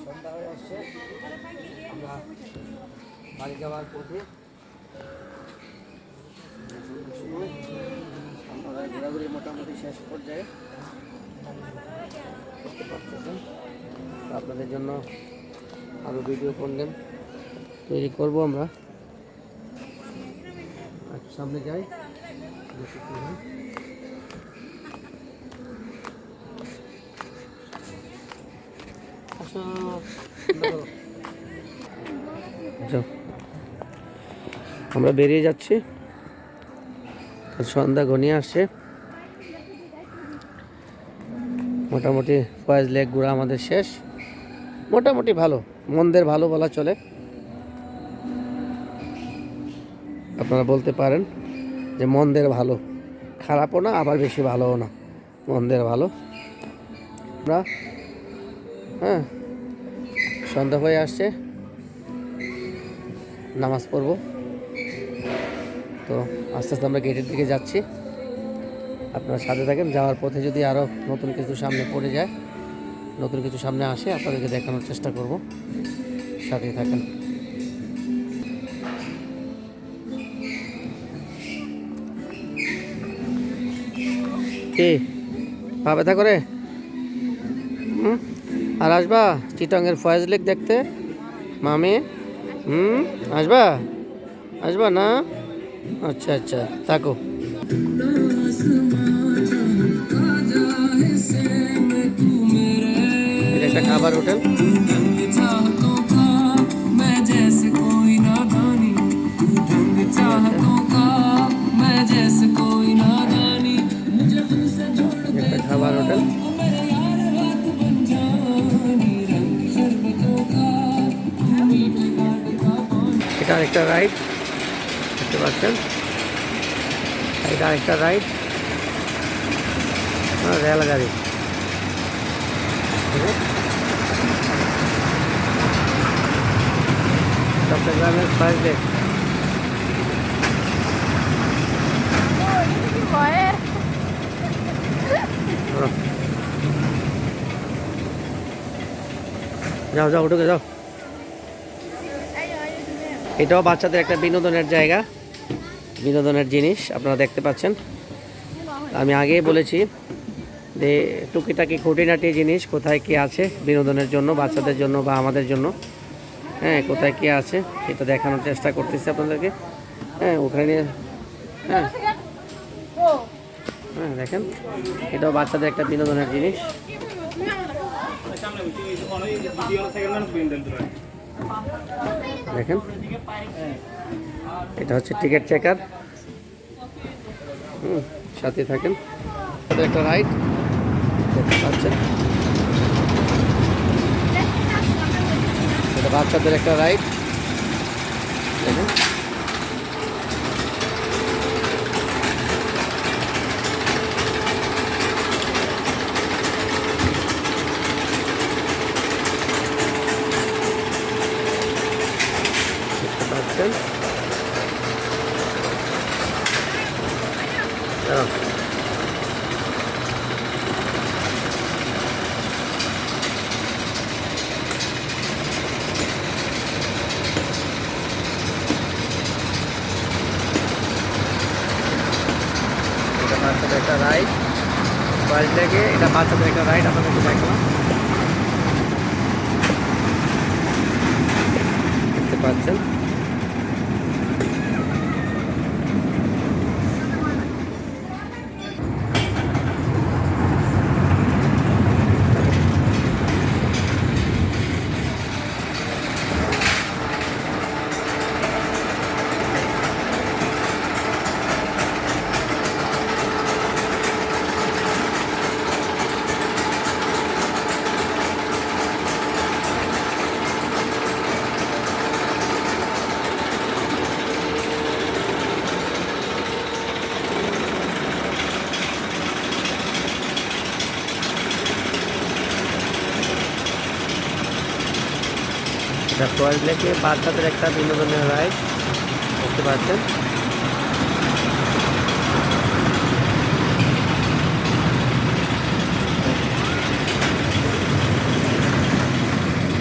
সন্ধ্যা হয়ে আসছে, আমরা বাড়ি যাওয়ার পথে আমরা ঘোরাঘুরি মোটামুটি শেষ পর্যায়ে করতে পারতেছেন। আপনাদের জন্য আরও ভিডিও কন্টেন্ট তৈরি করব আমরা। সামনে যাই, আমরা বেরিয়ে যাচ্ছি। সন্ধ্যা ঘনিয়ে আসছে। মোটামুটি ফয়েজ লেক ঘোরা আমাদের শেষ। মোটামুটি ভালো, মন্দের ভালো বলা চলে। আপনারা বলতে পারেন যে মন্দের ভালো, খারাপও না আবার বেশি ভালোও না, মন্দের ভালো। আমরা সন্ধ্যা হয়ে আসছে, নামাজ পড়ব। তো আস্তে আস্তে আমরা গেটের দিকে যাচ্ছি। আপনারা সাথে থাকেন। যাওয়ার পথে যদি আরও নতুন কিছু সামনে পড়ে যায়, নতুন কিছু সামনে আসে, আপনাদেরকে দেখানোর চেষ্টা করব। সাথেই থাকেন। কি পা ব্যথা করে? আর আসবা চিটাঙ্গের ফয়েজ লেক দেখতে মামি? আসবা? আসবা না? আচ্ছা আচ্ছা, থাকো। এটা একটা খাবার হোটেল। একটা খাবার হোটেল। এটা আরেকটা রাইড দেখতে পাচ্ছেন, এটা আরেকটা রাইড, রেলগাড়ি। চট্টগ্রামের ফয়েজ লেক। যাও যাও, উঠে যাও। এটাও বাচ্চাদের একটা বিনোদনের জায়গা, বিনোদনের জিনিস আপনারা দেখতে পাচ্ছেন। আমি আগেই বলেছি যে টুকিটাকি খুঁটিনাটি জিনিস কোথায় কি আছে বিনোদনের জন্য, বাচ্চাদের জন্য বা আমাদের জন্য, কোথায় কি আছে সেটা দেখানোর চেষ্টা করতেছি আপনাদেরকে। ওখানে দেখেন, এটাও বাচ্চাদের একটা বিনোদনের জিনিস। দেখেন, এটা হচ্ছে টিকিট চেকার। সাথে থাকেন। এটা একটা রাইড দেখতে পাচ্ছেন, এটা বাচ্চাদের একটা রাইড। দেখেন, দেখতে পাচ্ছেন। বাচ্চাদের একটা রাইড ফয়েজ লেকে, এটা বাচ্চাদের একটা রাইড আপনাদেরকে দেখলাম। দেখতে পাচ্ছেন, এটা ফয়েজ লেকে বাচ্চাদের একটা বিনোদনের রাইড দেখতে পাচ্ছেন।